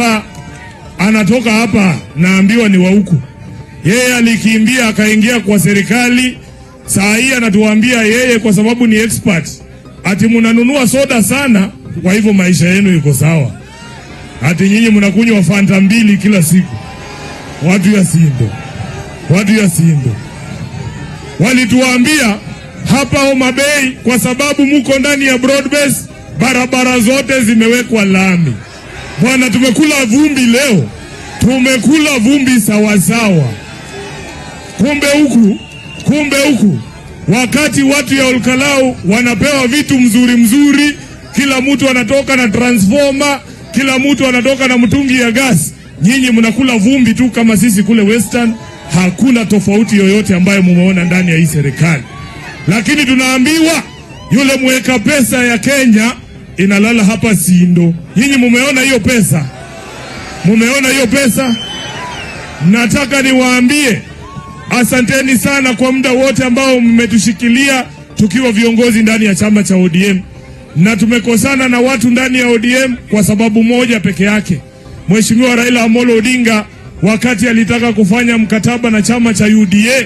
hapa, anatoka hapa naambiwa ni wa huku. Yeye alikimbia akaingia kwa serikali, saa hii anatuambia yeye kwa sababu ni expert ati mnanunua soda sana, kwa hivyo maisha yenu iko sawa. Ati nyinyi mnakunywa Fanta 2 kila siku. Watu ya Sindo walituambia hapa Homa Bay, kwa sababu muko ndani ya broadbase, barabara zote zimewekwa lami. Bwana, tumekula vumbi leo, tumekula vumbi sawa. Kumbe huku wakati watu ya Olkalau wanapewa vitu mzuri, kila mtu anatoka na transformer, kila mtu anatoka na mtungi ya gas, nyinyi mnakula vumbi tu kama sisi kule Western. Hakuna tofauti yoyote ambayo mumeona ndani ya hii serikali. Lakini tunaambiwa yule mweka pesa ya Kenya inalala hapa Sindo. Nyinyi mumeona hiyo pesa? Mumeona hiyo pesa? Nataka niwaambie asanteni sana kwa muda wote ambao mmetushikilia tukiwa viongozi ndani ya chama cha ODM. Na tumekosana na watu ndani ya ODM kwa sababu moja peke yake. Mheshimiwa Raila Amolo Odinga wakati alitaka kufanya mkataba na chama cha UDA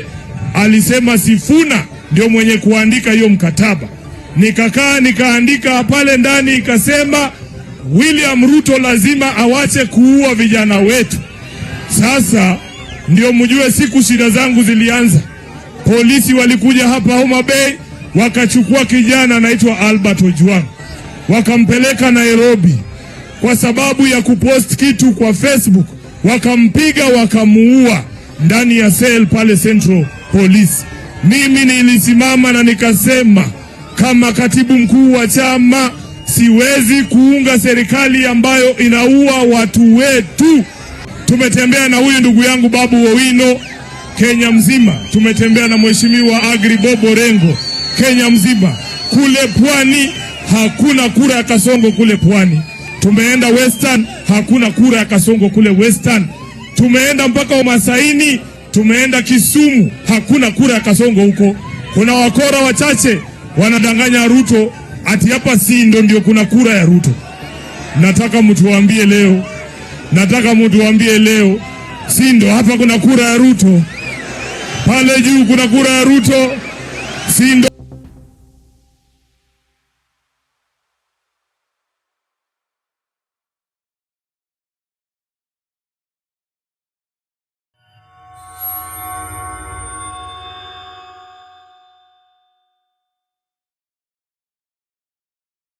alisema Sifuna ndio mwenye kuandika hiyo mkataba. Nikakaa nikaandika pale ndani ikasema William Ruto lazima awache kuua vijana wetu. Sasa ndio mjue siku shida zangu zilianza. Polisi walikuja hapa Homa Bay wakachukua kijana anaitwa Albert Ojwang, wakampeleka Nairobi kwa sababu ya kupost kitu kwa Facebook, wakampiga wakamuua ndani ya cell pale Central Police. Mimi nilisimama na nikasema kama katibu mkuu wa chama siwezi kuunga serikali ambayo inaua watu wetu. Tumetembea na huyu ndugu yangu Babu Owino Kenya mzima, tumetembea na Mheshimiwa Agri Bobo Rengo Kenya mzima. Kule Pwani hakuna kura ya Kasongo kule Pwani. Tumeenda Western, hakuna kura ya Kasongo kule Western. Tumeenda mpaka Umasaini, tumeenda Kisumu, hakuna kura ya Kasongo huko. Kuna wakora wachache wanadanganya Ruto ati hapa Sindo ndio kuna kura ya Ruto. Nataka mtuambie leo Sindo hapa kuna kura ya Ruto. Pale juu kuna kura ya Ruto. Sindo